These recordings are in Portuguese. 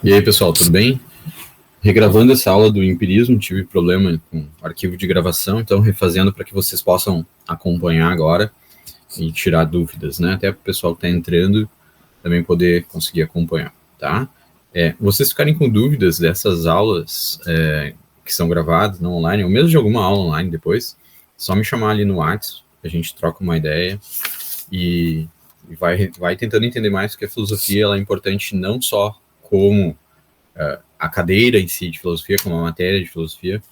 E aí, pessoal, tudo bem? Regravando essa aula do empirismo, tive problema com o arquivo de gravação, então refazendo para que vocês possam acompanhar agora e tirar dúvidas, né? Até para o pessoal que está entrando também poder conseguir acompanhar, tá? Vocês ficarem com dúvidas dessas aulas que são gravadas, não online, ou mesmo de alguma aula online depois, só me chamar ali no WhatsApp, a gente troca uma ideia e vai tentando entender mais, porque a filosofia ela é importante não só como a cadeira em si de filosofia, como a matéria de filosofia,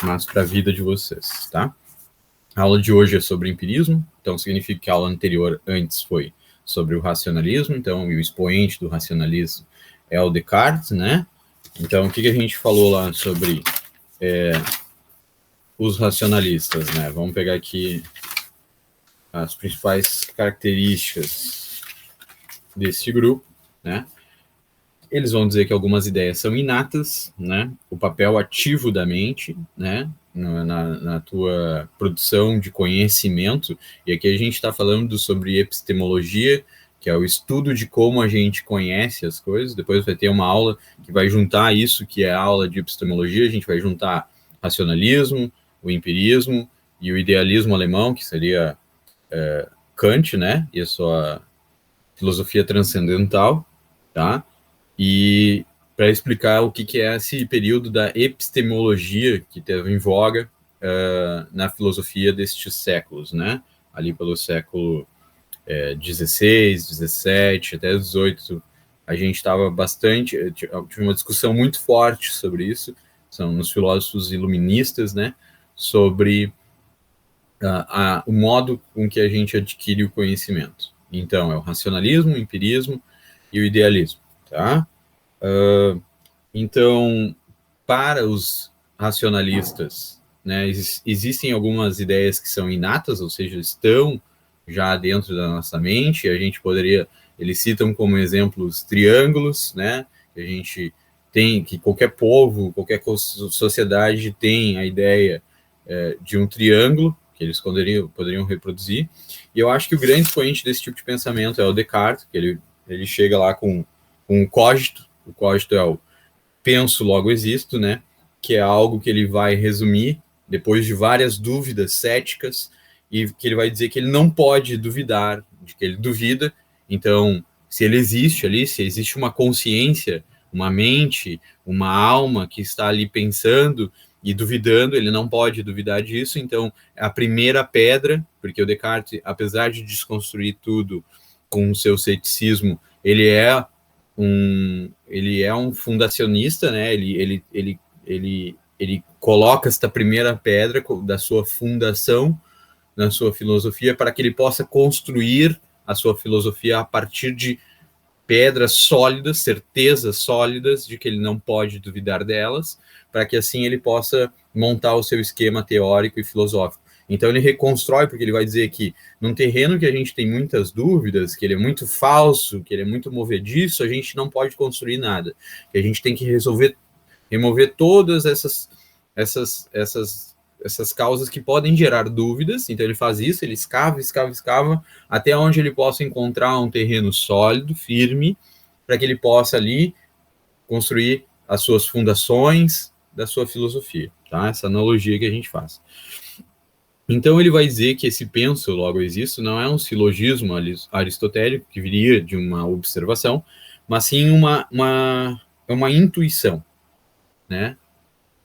mas para a vida de vocês, tá? A aula de hoje é sobre empirismo, então significa que a aula anterior, antes, foi sobre o racionalismo, então, e o expoente do racionalismo é o Descartes, né? Então, o que a gente falou lá sobre os racionalistas, né? Vamos pegar aqui as principais características desse grupo, né? Eles vão dizer que algumas ideias são inatas, né? O papel ativo da mente, né? Na tua produção de conhecimento. E aqui a gente está falando sobre epistemologia, que é o estudo de como a gente conhece as coisas. Depois vai ter uma aula que vai juntar isso, que é a aula de epistemologia. A gente vai juntar racionalismo, o empirismo e o idealismo alemão, que seria Kant, né? E a sua filosofia transcendental, tá? E para explicar o que é esse período da epistemologia que teve em voga na filosofia destes séculos, né? Ali pelo século XVI, XVII, até XVIII, a gente estava bastante... Tive uma discussão muito forte sobre isso, são os filósofos iluministas, né? Sobre o modo com que a gente adquire o conhecimento. Então, é o racionalismo, o empirismo e o idealismo, tá? Então, para os racionalistas, né, existem algumas ideias que são inatas, ou seja, estão já dentro da nossa mente. A gente poderia, eles citam como exemplo os triângulos, né, que a gente tem, que qualquer povo, qualquer sociedade tem a ideia de um triângulo, que eles poderiam reproduzir. E eu acho que o grande expoente desse tipo de pensamento é o Descartes, que ele chega lá com o cogito é o penso, logo existo, né? Que é algo que ele vai resumir depois de várias dúvidas céticas, e que ele vai dizer que ele não pode duvidar, de que ele duvida. Então, se ele existe ali, se existe uma consciência, uma mente, uma alma que está ali pensando e duvidando, ele não pode duvidar disso. Então, a primeira pedra, porque o Descartes, apesar de desconstruir tudo com o seu ceticismo, ele é um fundacionista, né? Ele coloca esta primeira pedra da sua fundação na sua filosofia para que ele possa construir a sua filosofia a partir de pedras sólidas, certezas sólidas de que ele não pode duvidar delas, para que assim ele possa montar o seu esquema teórico e filosófico. Então ele reconstrói, porque ele vai dizer que num terreno que a gente tem muitas dúvidas, que ele é muito falso, que ele é muito movediço, a gente não pode construir nada. Que a gente tem que remover todas essas causas que podem gerar dúvidas. Então ele faz isso, ele escava, até onde ele possa encontrar um terreno sólido, firme, para que ele possa ali construir as suas fundações da sua filosofia, tá? Essa analogia que a gente faz. Então ele vai dizer que esse penso, logo existo, não é um silogismo aristotélico que viria de uma observação, mas sim uma intuição, né?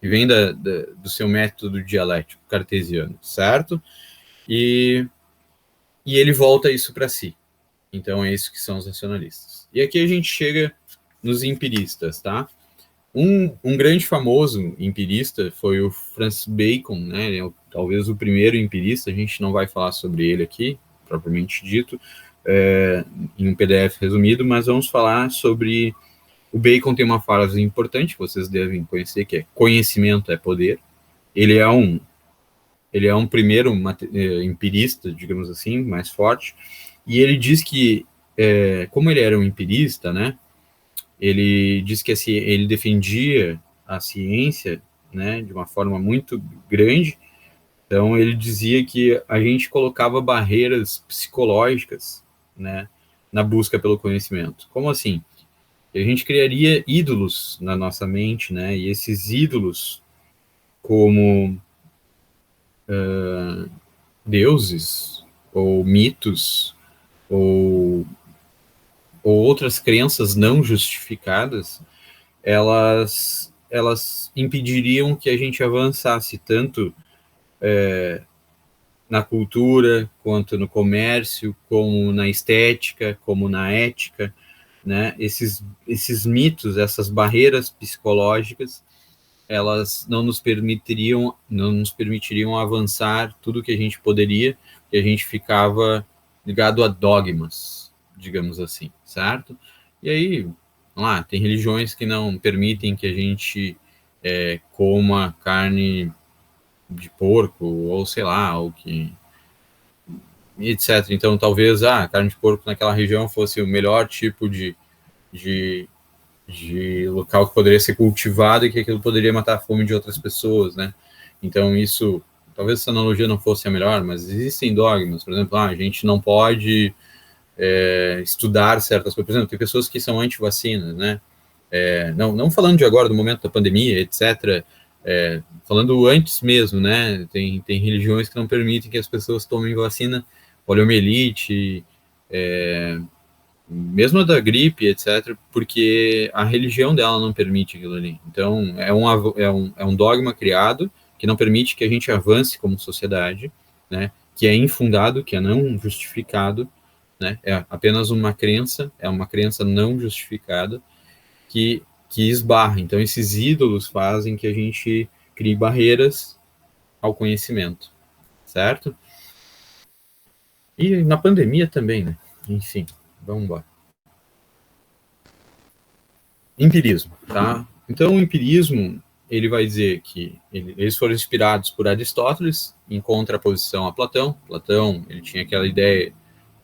Que vem do seu método dialético cartesiano, certo? E ele volta isso para si. Então é isso que são os racionalistas. E aqui a gente chega nos empiristas, tá? Um grande famoso empirista foi o Francis Bacon, né? Ele é talvez o primeiro empirista. A gente não vai falar sobre ele aqui, propriamente dito, em um PDF resumido, mas vamos falar sobre... O Bacon tem uma frase importante que vocês devem conhecer, que é conhecimento é poder. Ele é um primeiro empirista, digamos assim, mais forte, e ele diz que, como ele era um empirista, né, ele diz que assim, ele defendia a ciência, né, de uma forma muito grande. Então ele dizia que a gente colocava barreiras psicológicas, né, na busca pelo conhecimento. Como assim? E a gente criaria ídolos na nossa mente, né? E esses ídolos, como deuses, ou mitos, ou, ou outras crenças não justificadas, elas impediriam que a gente avançasse tanto na cultura, quanto no comércio, como na estética, como na ética, né? Esses mitos, essas barreiras psicológicas, elas não nos permitiriam avançar tudo que a gente poderia, e a gente ficava ligado a dogmas, digamos assim, certo? E aí, vamos lá, tem religiões que não permitem que a gente coma carne de porco, ou sei lá, ou que etc. Então, talvez a carne de porco naquela região fosse o melhor tipo de, de local que poderia ser cultivado e que aquilo poderia matar a fome de outras pessoas, né? Então, isso, talvez essa analogia não fosse a melhor, mas existem dogmas, por exemplo, a gente não pode estudar certas coisas. Por exemplo, tem pessoas que são anti-vacinas, né? Não falando de agora, do momento da pandemia, etc., falando antes mesmo, né? Tem religiões que não permitem que as pessoas tomem vacina, poliomielite, mesmo a da gripe, etc., porque a religião dela não permite aquilo ali. Então, é um dogma criado que não permite que a gente avance como sociedade, né? Que é infundado, que é não justificado, né? É apenas uma crença, é uma crença não justificada que esbarra. Então, esses ídolos fazem que a gente crie barreiras ao conhecimento, certo? E na pandemia também, né? Enfim, vamos embora. Empirismo, tá? Então, o empirismo, ele vai dizer que eles foram inspirados por Aristóteles, em contraposição a Platão. Platão, ele tinha aquela ideia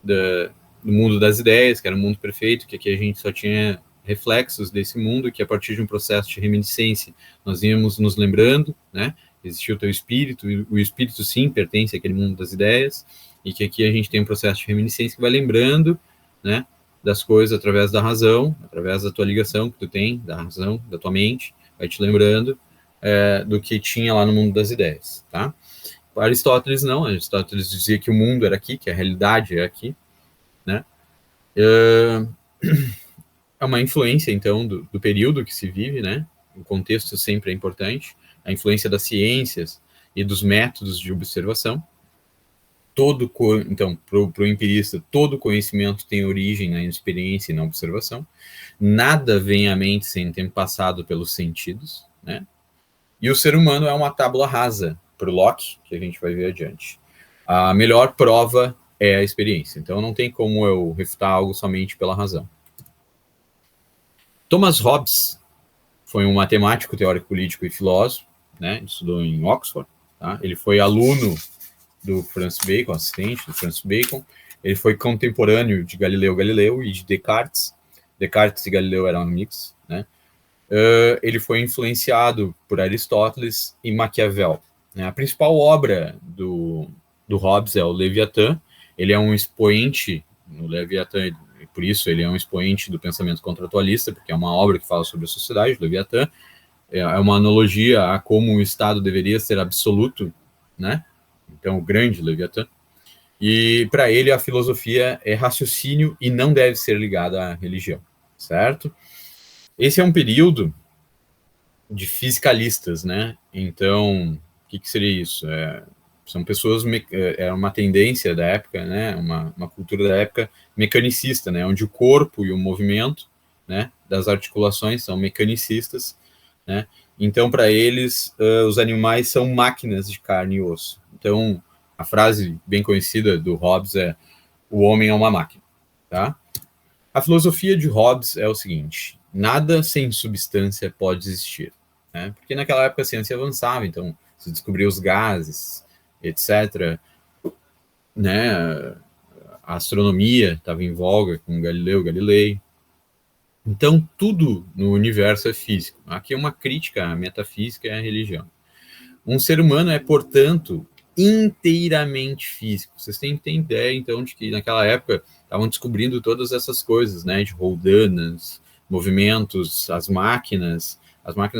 do mundo das ideias, que era um mundo perfeito, que aqui a gente só tinha reflexos desse mundo, que a partir de um processo de reminiscência nós íamos nos lembrando, né? Existia o teu espírito, e o espírito sim pertence àquele mundo das ideias, e que aqui a gente tem um processo de reminiscência que vai lembrando, né, das coisas através da razão, através da tua ligação que tu tem, da razão, da tua mente, vai te lembrando do que tinha lá no mundo das ideias, tá? Aristóteles não, Aristóteles dizia que o mundo era aqui, que a realidade é aqui, né? É uma influência, então, do período que se vive, né? O contexto sempre é importante, a influência das ciências e dos métodos de observação. Então, para o empirista, todo conhecimento tem origem na experiência e na observação. Nada vem à mente sem ter passado pelos sentidos, né? E o ser humano é uma tábula rasa, para o Locke, que a gente vai ver adiante. A melhor prova é a experiência. Então, não tem como eu refutar algo somente pela razão. Thomas Hobbes foi um matemático, teórico político e filósofo, né? Estudou em Oxford, tá? Ele foi aluno do Francis Bacon, assistente do Francis Bacon. Ele foi contemporâneo de Galileu Galileu e de Descartes. Descartes e Galileu eram amigos, né? Ele foi influenciado por Aristóteles e Maquiavel, né? A principal obra do Hobbes é o Leviatã. Ele é um expoente no Leviatã, por isso ele é um expoente do pensamento contratualista, porque é uma obra que fala sobre a sociedade, o Leviatã. É uma analogia a como o Estado deveria ser absoluto, né? Então, o grande Leviatã. E para ele, a filosofia é raciocínio e não deve ser ligada à religião, certo? Esse é um período de fiscalistas, né? Então, o que seria isso? São pessoas, é uma tendência da época, né? Uma cultura da época mecanicista, né? Onde o corpo e o movimento, né, das articulações são mecanicistas, né? Então, para eles, os animais são máquinas de carne e osso. Então, a frase bem conhecida do Hobbes é: o homem é uma máquina, tá? A filosofia de Hobbes é o seguinte: nada sem substância pode existir, né? Porque naquela época a ciência avançava, então se descobriu os gases, etc., né? A astronomia estava em voga com Galileu Galilei. Então tudo no universo é físico. Aqui é uma crítica à metafísica e à religião. Um ser humano é, portanto, inteiramente físico. Vocês têm que ter ideia, então, de que naquela época estavam descobrindo todas essas coisas, né, de roldanas, movimentos, as máquinas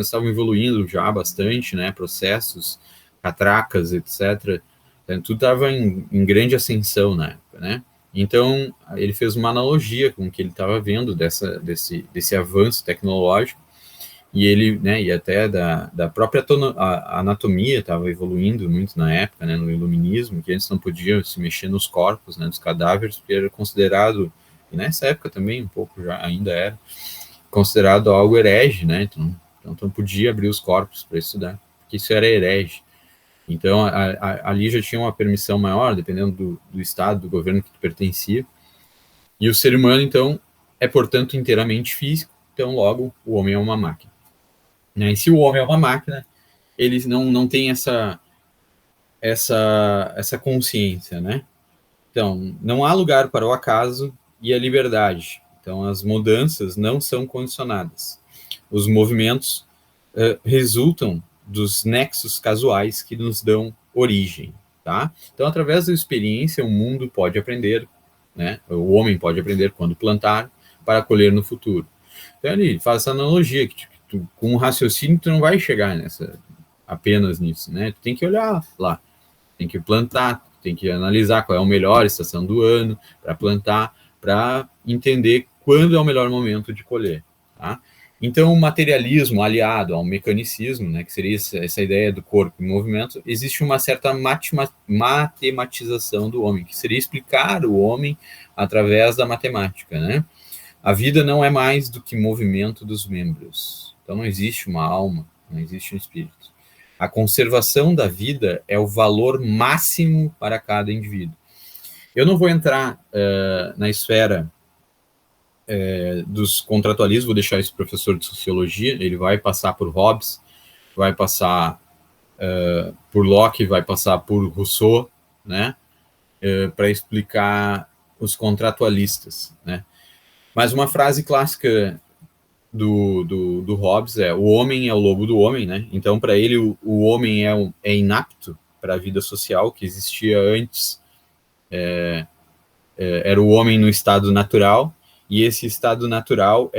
estavam evoluindo já bastante, né, processos, catracas, etc. Então, tudo estava em grande ascensão na época, né? Então, ele fez uma analogia com o que ele estava vendo desse avanço tecnológico, e ele, né, e até da própria anatomia estava evoluindo muito na época, né, no iluminismo, que antes não podia se mexer nos corpos, né, dos cadáveres, porque era considerado, e nessa época também um pouco já ainda era, considerado algo herege, né, então não podia abrir os corpos para estudar, porque isso era herege. Então, ali já tinha uma permissão maior, dependendo do estado, do governo que tu pertencia, e o ser humano, então, é, portanto, inteiramente físico, então, logo, o homem é uma máquina. Né? E se o homem é uma máquina, ele não tem essa consciência, né? Então, não há lugar para o acaso e a liberdade. Então, as mudanças não são condicionadas. Os movimentos resultam dos nexos casuais que nos dão origem, tá? Então, através da experiência, o mundo pode aprender, né? O homem pode aprender quando plantar para colher no futuro. Então, ele faz essa analogia que com o raciocínio tu não vai chegar apenas nisso, né? Tu tem que olhar lá, tem que plantar, tem que analisar qual é a melhor estação do ano para plantar, para entender quando é o melhor momento de colher, tá? Então, o materialismo aliado ao mecanicismo, né, que seria essa ideia do corpo em movimento, existe uma certa matematização do homem, que seria explicar o homem através da matemática, né? A vida não é mais do que movimento dos membros. Então, não existe uma alma, não existe um espírito. A conservação da vida é o valor máximo para cada indivíduo. Eu não vou entrar na esfera dos contratualistas, vou deixar esse professor de sociologia, ele vai passar por Hobbes, vai passar por Locke, vai passar por Rousseau, né, para explicar os contratualistas, né. Mas uma frase clássica do Hobbes é: o homem é o lobo do homem, né? Então, para ele, o homem é inapto para a vida social que existia antes. Era o homem no estado natural, e esse estado natural,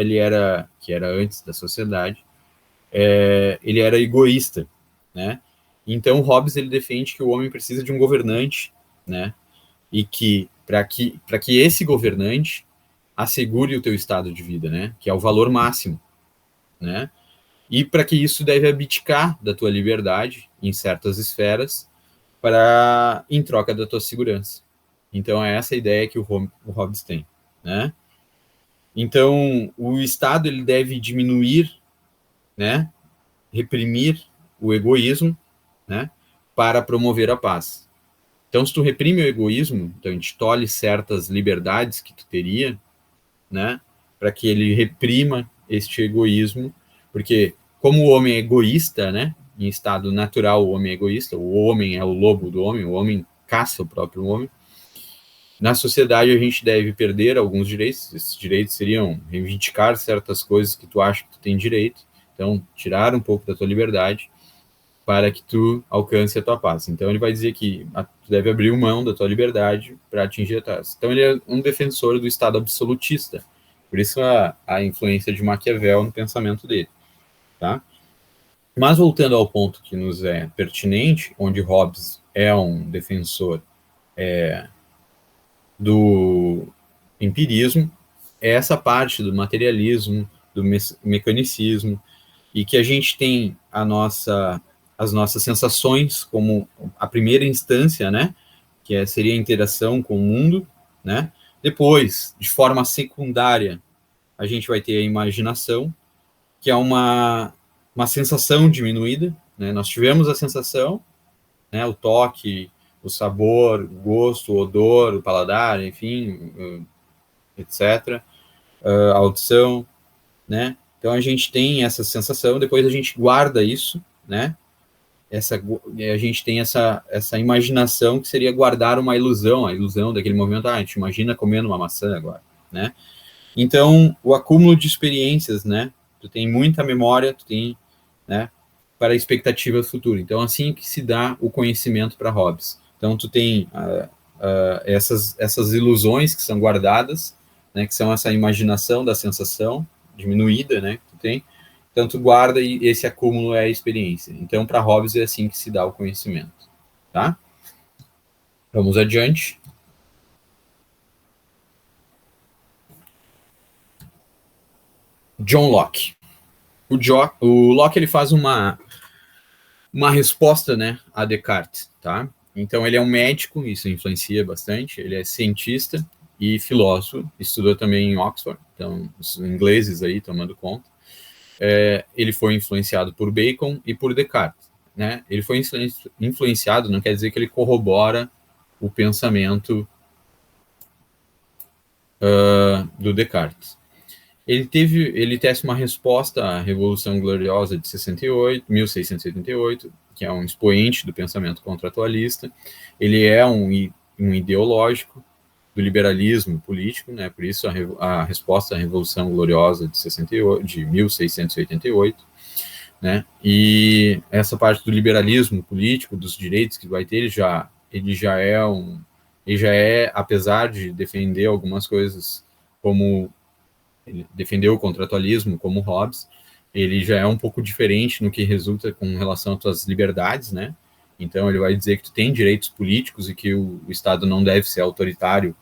que era antes da sociedade, ele era egoísta, né? Então, Hobbes ele defende que o homem precisa de um governante, né? E que para que esse governante assegure o teu estado de vida, né? Que é o valor máximo, né? E para que isso deve abdicar da tua liberdade em certas esferas em troca da tua segurança. Então é essa ideia que o Hobbes tem, né? Então o Estado ele deve diminuir, né? Reprimir o egoísmo, né? Para promover a paz. Então se tu reprime o egoísmo, então a gente tolhe certas liberdades que tu teria, né? Para que ele reprima este egoísmo, porque como o homem é egoísta, né? Em estado natural, o homem é egoísta, o homem é o lobo do homem, o homem caça o próprio homem. Na sociedade, a gente deve perder alguns direitos. Esses direitos seriam reivindicar certas coisas que tu acha que tu tem direito. Então, tirar um pouco da tua liberdade para que tu alcance a tua paz. Então, ele vai dizer que tu deve abrir mão da tua liberdade para atingir a paz. Então, ele é um defensor do Estado absolutista. Por isso, a influência de Maquiavel no pensamento dele, tá? Mas, voltando ao ponto que nos é pertinente, onde Hobbes é um defensor do empirismo, é essa parte do materialismo, do mecanicismo, e que a gente tem as nossas sensações como a primeira instância, né, que seria a interação com o mundo, né. Depois, de forma secundária, a gente vai ter a imaginação, que é uma sensação diminuída, né. Nós tivemos a sensação, né, o toque, o sabor, o gosto, o odor, o paladar, enfim, etc. A audição, né? Então a gente tem essa sensação, depois a gente guarda isso, né? A gente tem essa imaginação que seria guardar uma ilusão, a ilusão daquele momento, a gente imagina comendo uma maçã agora, né? Então, o acúmulo de experiências, né? Tu tem muita memória, tu tem, né? Para a expectativa futura. Então, assim que se dá o conhecimento para Hobbes. Então, tu tem essas ilusões que são guardadas, né? Que são essa imaginação da sensação diminuída, né, que tu tem, então tu guarda e esse acúmulo é a experiência. Então, para Hobbes é assim que se dá o conhecimento, tá? Vamos adiante. John Locke. O Locke ele faz uma resposta, né, a Descartes, tá? Então ele é um médico, isso influencia bastante. Ele é cientista e filósofo, estudou também em Oxford, então os ingleses aí tomando conta. Ele foi influenciado por Bacon e por Descartes, né? Ele foi influenciado, não quer dizer que ele corrobora o pensamento do Descartes. Ele tece uma resposta à Revolução Gloriosa de 1688, que é um expoente do pensamento contratualista. Ele é um ideológico do liberalismo político, né? Por isso a resposta à Revolução Gloriosa de 1688, né? E essa parte do liberalismo político, dos direitos que vai ter, ele já é, apesar de defender algumas coisas como ele defendeu o contratualismo como Hobbes, ele já é um pouco diferente no que resulta com relação às suas liberdades, né? Então ele vai dizer que tu tem direitos políticos e que o Estado não deve ser autoritário,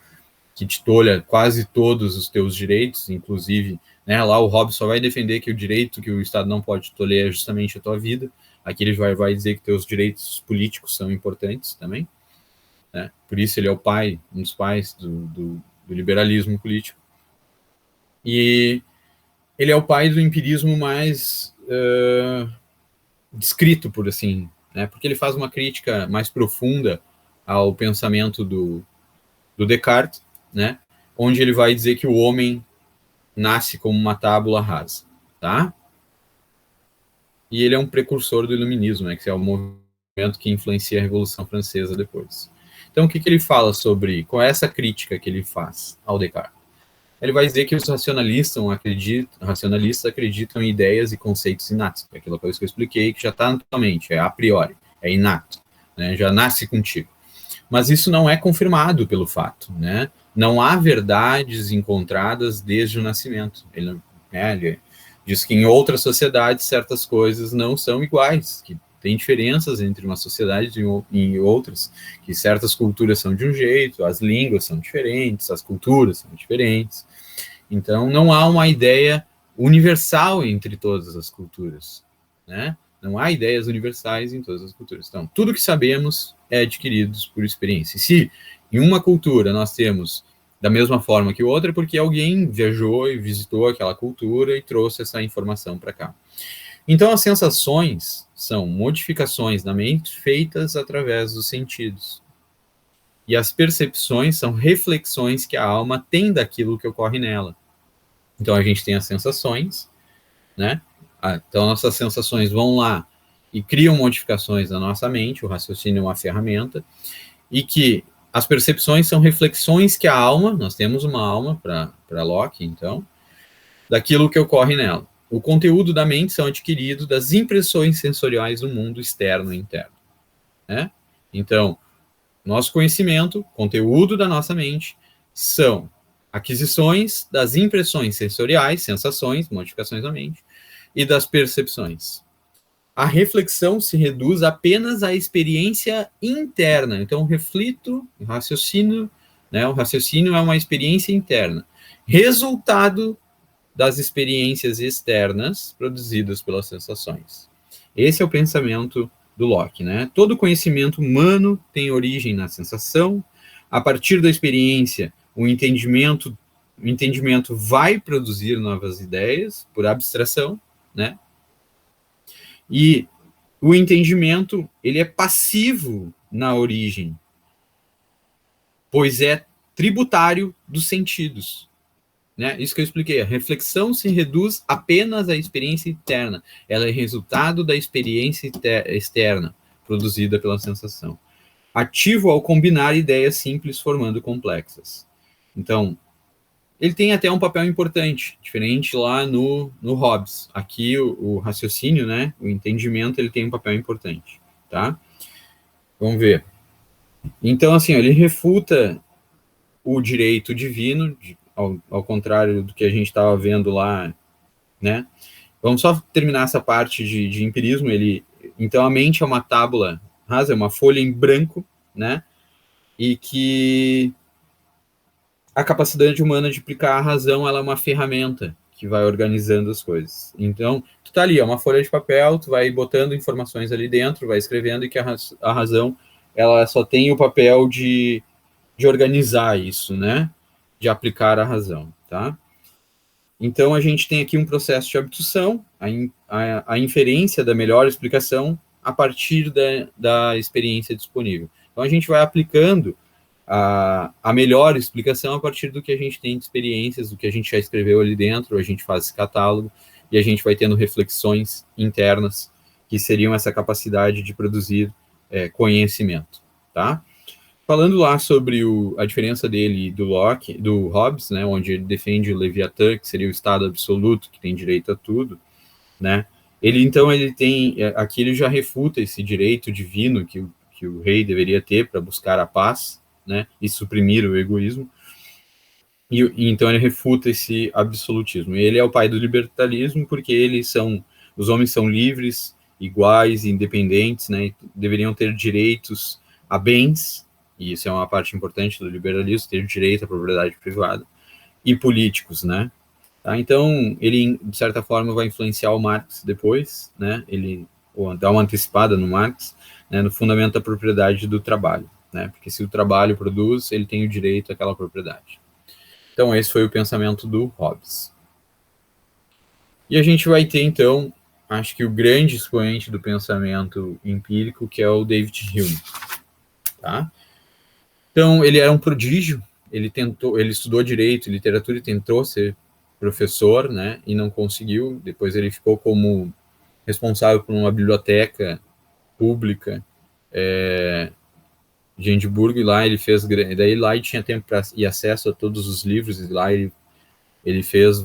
que te tolha quase todos os teus direitos, inclusive, né, lá o Hobbes só vai defender que o direito que o Estado não pode tolerar é justamente a tua vida. Aqui ele vai dizer que teus direitos políticos são importantes também, né? Por isso ele é o pai, um dos pais do liberalismo político. E ele é o pai do empirismo mais descrito, por assim, né? Porque ele faz uma crítica mais profunda ao pensamento do Descartes, né? Onde ele vai dizer que o homem nasce como uma tábula rasa, tá? E ele é um precursor do iluminismo, né? Que é o movimento que influencia a Revolução Francesa depois. Então, o que ele fala sobre, com essa crítica que ele faz ao Descartes? Ele vai dizer que os racionalistas acreditam em ideias e conceitos inatos, é aquela coisa que eu expliquei, que já está na tua mente, é a priori, é inato, né? Já nasce contigo. Mas isso não é confirmado pelo fato, né? Não há verdades encontradas desde o nascimento. Ele diz que em outras sociedades certas coisas não são iguais, que tem diferenças entre uma sociedade e outras, que certas culturas são de um jeito, as línguas são diferentes, as culturas são diferentes. Então, não há uma ideia universal entre todas as culturas, né? Não há ideias universais em todas as culturas. Então, tudo que sabemos é adquirido por experiência. E se em uma cultura nós temos da mesma forma que outra, é porque alguém viajou e visitou aquela cultura e trouxe essa informação para cá. Então, as sensações são modificações da mente feitas através dos sentidos. E as percepções são reflexões que a alma tem daquilo que ocorre nela. Então, a gente tem as sensações, né? Então, nossas sensações vão lá e criam modificações na nossa mente, o raciocínio é uma ferramenta, e que as percepções são reflexões que a alma, nós temos uma alma para Locke, então, daquilo que ocorre nela. O conteúdo da mente são adquiridos das impressões sensoriais do mundo externo e interno, né? Então, nosso conhecimento, conteúdo da nossa mente, são aquisições das impressões sensoriais, sensações, modificações da mente, e das percepções. A reflexão se reduz apenas à experiência interna. Então, reflito, raciocínio, né? O raciocínio é uma experiência interna, resultado das experiências externas produzidas pelas sensações. Esse é o pensamento do Locke, né? Todo conhecimento humano tem origem na sensação. A partir da experiência, o entendimento vai produzir novas ideias por abstração, né? E o entendimento, ele é passivo na origem, pois é tributário dos sentidos, né? Isso que eu expliquei. A reflexão se reduz apenas à experiência interna. Ela é resultado da experiência externa, produzida pela sensação. Ativo ao combinar ideias simples formando complexas. Então, ele tem até um papel importante, diferente lá no Hobbes. Aqui o raciocínio, né, o entendimento, ele tem um papel importante, tá? Vamos ver. Então, assim, ele refuta o direito divino, ao contrário do que a gente estava vendo lá né? Vamos só terminar essa parte de empirismo. Então, a mente é uma tábula rasa, é uma folha em branco, né? E que a capacidade humana de aplicar a razão, ela é uma ferramenta que vai organizando as coisas. Então, tu tá ali, é uma folha de papel, tu vai botando informações ali dentro, vai escrevendo, e que a razão, ela só tem o papel de organizar isso, né? De aplicar a razão, tá? Então, a gente tem aqui um processo de abdução, a inferência da melhor explicação a partir da experiência disponível. Então, a gente vai aplicando a melhor explicação a partir do que a gente tem de experiências, do que a gente já escreveu ali dentro, a gente faz esse catálogo, e a gente vai tendo reflexões internas, que seriam essa capacidade de produzir conhecimento, tá? Falando lá sobre a diferença dele do Locke, do Hobbes, né, onde ele defende o Leviatã, que seria o estado absoluto, que tem direito a tudo, né, ele tem, aqui ele já refuta esse direito divino que o rei deveria ter para buscar a paz, né, e suprimir o egoísmo, e então ele refuta esse absolutismo. Ele é o pai do libertarismo porque os homens são livres, iguais, independentes, né, deveriam ter direitos a bens, e isso é uma parte importante do liberalismo, ter direito à propriedade privada, e políticos, né? Tá? Então, ele, de certa forma, vai influenciar o Marx depois, né? Ele dá uma antecipada no Marx, né, no fundamento da propriedade do trabalho, né? Porque se o trabalho produz, ele tem o direito àquela propriedade. Então, esse foi o pensamento do Hobbes. E a gente vai ter, então, acho que o grande expoente do pensamento empírico, que é o David Hume, tá? Então, ele era um prodígio, ele estudou direito e literatura e tentou ser professor, né, e não conseguiu. Depois ele ficou como responsável por uma biblioteca pública de Edimburgo, e lá ele fez, daí lá ele tinha tempo e acesso a todos os livros, e lá ele fez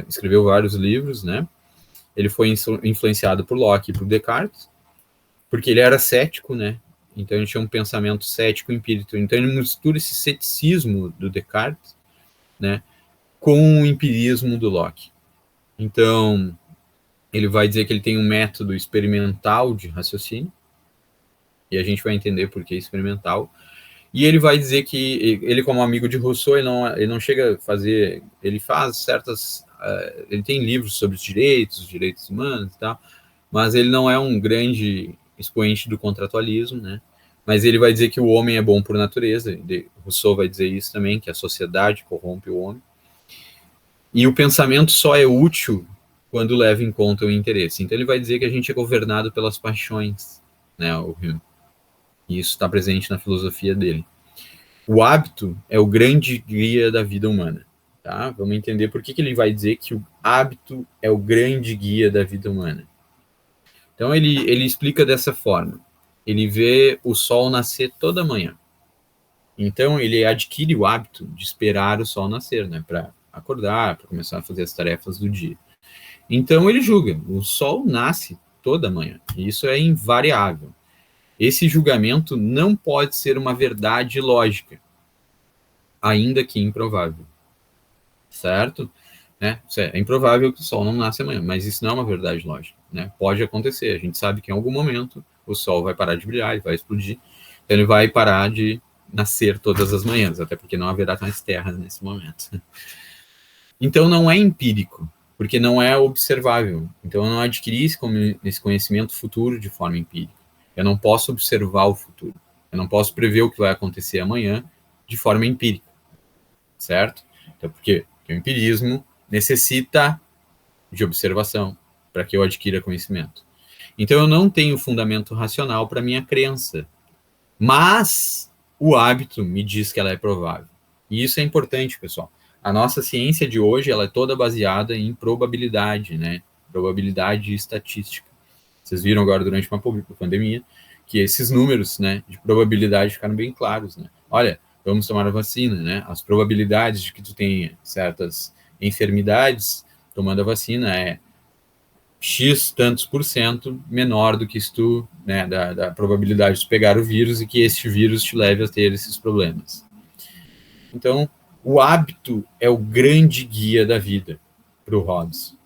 escreveu vários livros, né. Ele foi influenciado por Locke e por Descartes, porque ele era cético, né. Então, ele tinha um pensamento cético empírico. Então, ele mistura esse ceticismo do Descartes, né, com o empirismo do Locke. Então, ele vai dizer que ele tem um método experimental de raciocínio, e a gente vai entender por que experimental. E ele vai dizer que ele, como amigo de Rousseau, ele não chega a fazer... Ele faz certas... ele tem livros sobre os direitos humanos e tal, mas ele não é um grande expoente do contratualismo, né? Mas ele vai dizer que o homem é bom por natureza. Rousseau vai dizer isso também, que a sociedade corrompe o homem. E o pensamento só é útil quando leva em conta o interesse. Então ele vai dizer que a gente é governado pelas paixões, né, o Hume. E isso está presente na filosofia dele. O hábito é o grande guia da vida humana. Tá? Vamos entender por que ele vai dizer que o hábito é o grande guia da vida humana. Então ele explica dessa forma. Ele vê o sol nascer toda manhã. Então ele adquire o hábito de esperar o sol nascer, né, para acordar, para começar a fazer as tarefas do dia. Então ele julga, o sol nasce toda manhã, e isso é invariável. Esse julgamento não pode ser uma verdade lógica, ainda que improvável. Certo? Né? É improvável que o sol não nasça amanhã, mas isso não é uma verdade lógica. Né? Pode acontecer, a gente sabe que em algum momento o sol vai parar de brilhar, ele vai explodir, então ele vai parar de nascer todas as manhãs, até porque não haverá mais terra nesse momento. Então não é empírico, porque não é observável. Então eu não adquiri esse conhecimento futuro de forma empírica. Eu não posso observar o futuro. Eu não posso prever o que vai acontecer amanhã de forma empírica. Certo? Então, por quê? Porque o empirismo necessita de observação para que eu adquira conhecimento. Então eu não tenho fundamento racional para minha crença. Mas o hábito me diz que ela é provável. E isso é importante, pessoal. A nossa ciência de hoje, ela é toda baseada em probabilidade, né? Probabilidade e estatística. Vocês viram agora durante uma pandemia que esses números, né, de probabilidade ficaram bem claros, né? Olha, vamos tomar a vacina, né? As probabilidades de que tu tenha certas enfermidades tomando a vacina é X tantos por cento menor do que se tu, né, da probabilidade de pegar o vírus e que este vírus te leve a ter esses problemas. Então, o hábito é o grande guia da vida. para o Hobbes.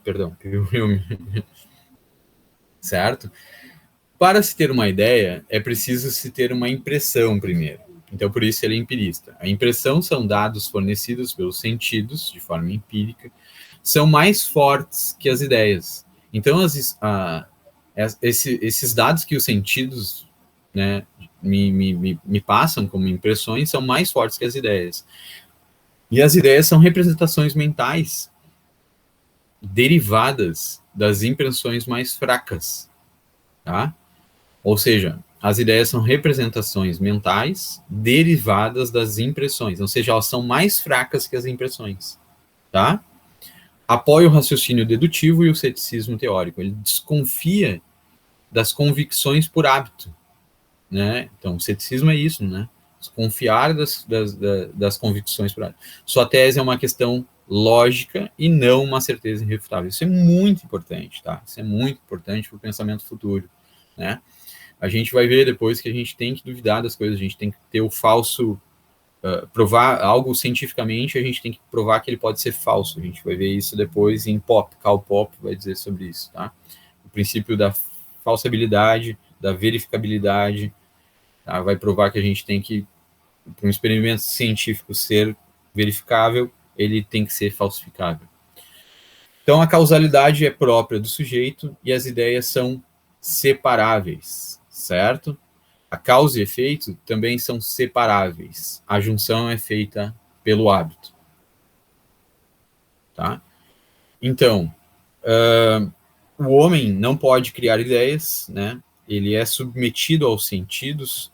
Perdão, para o Hume. Certo? Para se ter uma ideia, é preciso se ter uma impressão primeiro. Então, por isso ele é empirista. A impressão são dados fornecidos pelos sentidos, de forma empírica, são mais fortes que as ideias. Então, esses dados que os sentidos, né, me passam como impressões são mais fortes que as ideias. E as ideias são representações mentais derivadas das impressões mais fracas, tá? Ou seja, as ideias são representações mentais derivadas das impressões, ou seja, elas são mais fracas que as impressões, tá? Apoia o raciocínio dedutivo e o ceticismo teórico. Ele desconfia das convicções por hábito, né? Então, o ceticismo é isso, né? Desconfiar das convicções por hábito. Sua tese é uma questão lógica e não uma certeza irrefutável. Isso é muito importante, tá? Isso é muito importante para o pensamento futuro, né? A gente vai ver depois que a gente tem que duvidar das coisas, a gente tem que ter o falso, provar algo cientificamente, a gente tem que provar que ele pode ser falso. A gente vai ver isso depois em Karl Popper vai dizer sobre isso, tá? O princípio da falsabilidade, da verificabilidade, tá? Vai provar que a gente tem que, para um experimento científico ser verificável, ele tem que ser falsificável. Então, a causalidade é própria do sujeito e as ideias são separáveis, certo? A causa e efeito também são separáveis. A junção é feita pelo hábito. Tá? Então, o homem não pode criar ideias, né? Ele é submetido aos sentidos,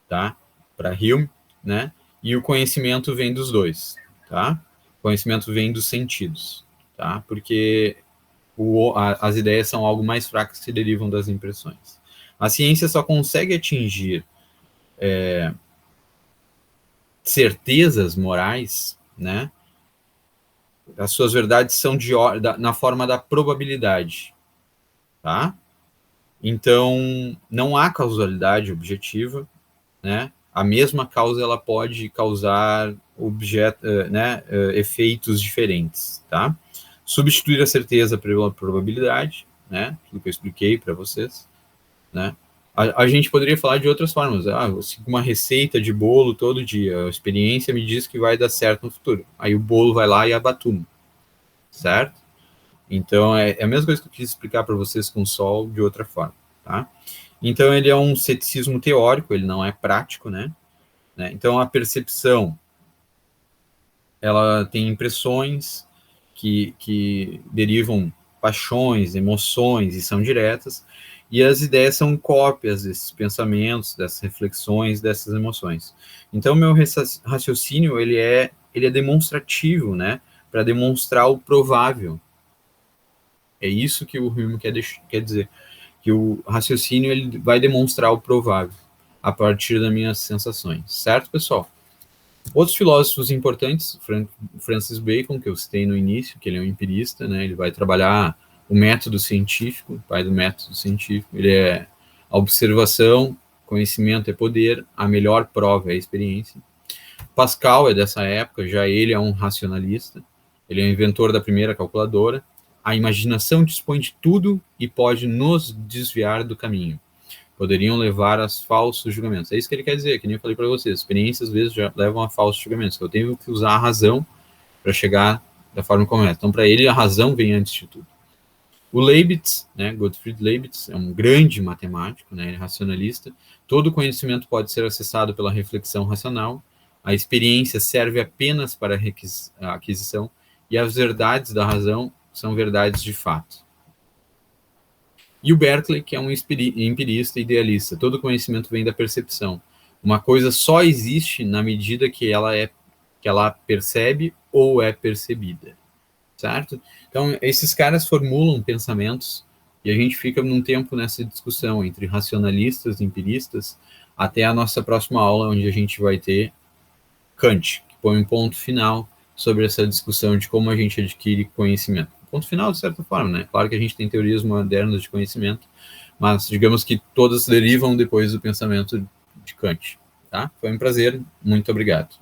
tá? Para Hume, né? E o conhecimento vem dos dois, tá? O conhecimento vem dos sentidos, tá? Porque as ideias são algo mais fracas que derivam das impressões. A ciência só consegue atingir certezas morais, né? As suas verdades são na forma da probabilidade, tá? Então, não há causalidade objetiva, né? A mesma causa ela pode causar efeitos diferentes, tá? Substituir a certeza pela probabilidade, né? Aquilo que eu expliquei para vocês, né? A gente poderia falar de outras formas. Eu sigo uma receita de bolo todo dia. A experiência me diz que vai dar certo no futuro. Aí o bolo vai lá e abatuma, certo? Então, é a mesma coisa que eu quis explicar para vocês com o Sol de outra forma, tá? Então, ele é um ceticismo teórico, ele não é prático, né? Então, a percepção, ela tem impressões que derivam paixões, emoções e são diretas, e as ideias são cópias desses pensamentos, dessas reflexões, dessas emoções. Então, meu raciocínio, ele é demonstrativo, né? Para demonstrar o provável. É isso que o Hume quer dizer, que o raciocínio ele vai demonstrar o provável a partir das minhas sensações, certo, pessoal? Outros filósofos importantes, Francis Bacon, que eu citei no início, que ele é um empirista, né? Ele vai trabalhar o método científico, o pai do método científico. Ele é a observação, conhecimento é poder, a melhor prova é a experiência. Pascal é dessa época, já ele é um racionalista, ele é o inventor da primeira calculadora. A imaginação dispõe de tudo e pode nos desviar do caminho. Poderiam levar a falsos julgamentos. É isso que ele quer dizer, que nem eu falei para vocês. Experiências, às vezes, já levam a falsos julgamentos. Eu tenho que usar a razão para chegar da forma correta. Então, para ele, a razão vem antes de tudo. O Leibniz, né, Gottfried Leibniz, é um grande matemático, né, racionalista. Todo conhecimento pode ser acessado pela reflexão racional. A experiência serve apenas para a aquisição. E as verdades da razão são verdades de fato. E o Berkeley, que é um empirista idealista. Todo conhecimento vem da percepção. Uma coisa só existe na medida que ela percebe ou é percebida, certo? Então, esses caras formulam pensamentos e a gente fica num tempo nessa discussão entre racionalistas e empiristas até a nossa próxima aula, onde a gente vai ter Kant, que põe um ponto final sobre essa discussão de como a gente adquire conhecimento. Ponto final, de certa forma, né? Claro que a gente tem teorias modernas de conhecimento, mas digamos que todas derivam depois do pensamento de Kant, tá? Foi um prazer, muito obrigado.